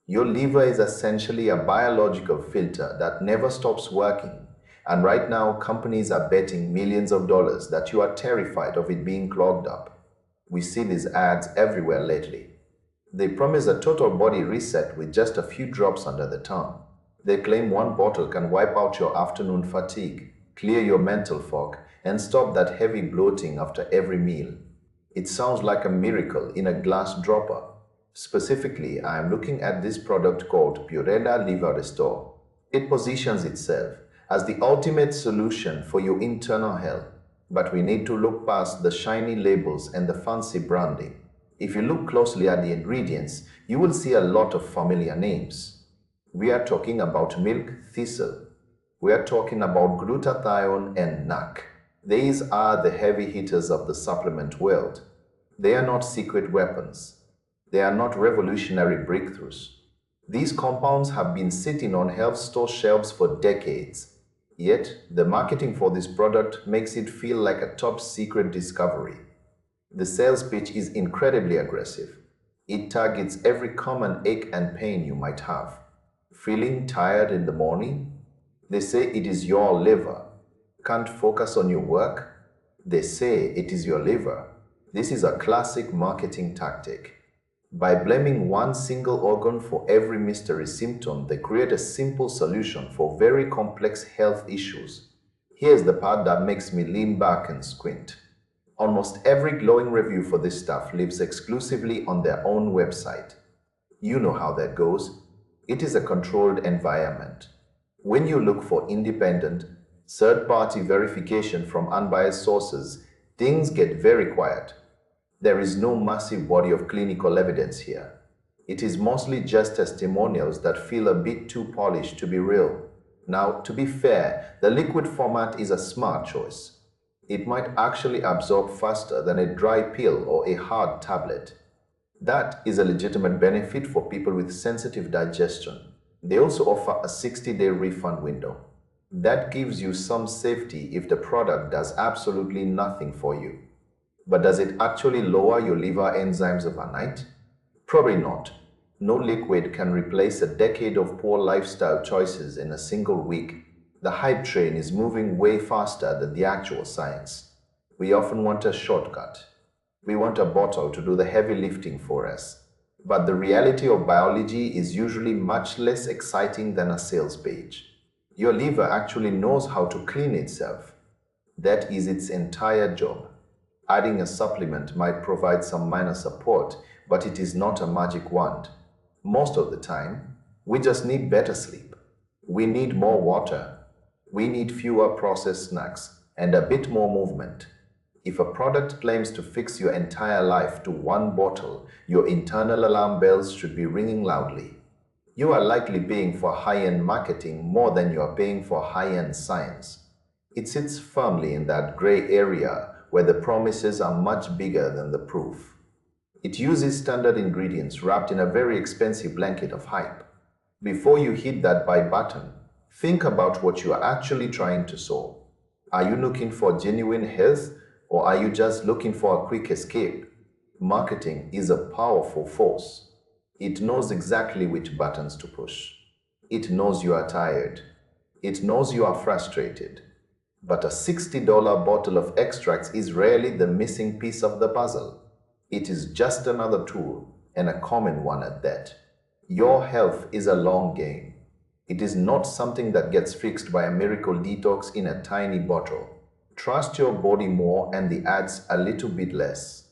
Your liver is essentially a biological filter that never stops working. And right now, companies are betting millions of dollars that you are terrified of it being clogged up. We see these ads everywhere lately. They promise a total body reset with just a few drops under the tongue. They claim one bottle can wipe out your afternoon fatigue, clear your mental fog, and stop that heavy bloating after every meal. It sounds like a miracle in a glass dropper. Specifically, I am looking at this product called Purelia Liver Restore. It positions itself as the ultimate solution for your internal health. But we need to look past the shiny labels and the fancy branding. If you look closely at the ingredients, you will see a lot of familiar names. We are talking about milk thistle. We are talking about glutathione and NAC. These are the heavy hitters of the supplement world. They are not secret weapons. They are not revolutionary breakthroughs. These compounds have been sitting on health store shelves for decades. Yet, the marketing for this product makes it feel like a top secret discovery. The sales pitch is incredibly aggressive. It targets every common ache and pain you might have. Feeling tired in the morning? They say it is your liver. Can't focus on your work? They say it is your liver. This is a classic marketing tactic. By blaming one single organ for every mystery symptom, they create a simple solution for very complex health issues. Here's the part that makes me lean back and squint. Almost every glowing review for this stuff lives exclusively on their own website. You know how that goes. It is a controlled environment. When you look for independent, third-party verification from unbiased sources, things get very quiet. There is no massive body of clinical evidence here. It is mostly just testimonials that feel a bit too polished to be real. Now, to be fair, the liquid format is a smart choice. It might actually absorb faster than a dry pill or a hard tablet. That is a legitimate benefit for people with sensitive digestion. They also offer a 60-day refund window. That gives you some safety if the product does absolutely nothing for you. But does it actually lower your liver enzymes overnight? Probably not. No liquid can replace a decade of poor lifestyle choices in a single week. The hype train is moving way faster than the actual science. We often want a shortcut. We want a bottle to do the heavy lifting for us. But the reality of biology is usually much less exciting than a sales page. Your liver actually knows how to clean itself. That is its entire job. Adding a supplement might provide some minor support, but it is not a magic wand. Most of the time, we just need better sleep. We need more water. We need fewer processed snacks and a bit more movement. If a product claims to fix your entire life to one bottle, your internal alarm bells should be ringing loudly. You are likely paying for high-end marketing more than you are paying for high-end science. It sits firmly in that gray area where the promises are much bigger than the proof. It uses standard ingredients wrapped in a very expensive blanket of hype. Before you hit that buy button, think about what you are actually trying to solve. Are you looking for genuine health, or are you just looking for a quick escape? Marketing is a powerful force. It knows exactly which buttons to push. It knows you are tired. It knows you are frustrated. But a $60 bottle of extracts is rarely the missing piece of the puzzle. It is just another tool, and a common one at that. Your health is a long game. It is not something that gets fixed by a miracle detox in a tiny bottle. Trust your body more and the ads a little bit less.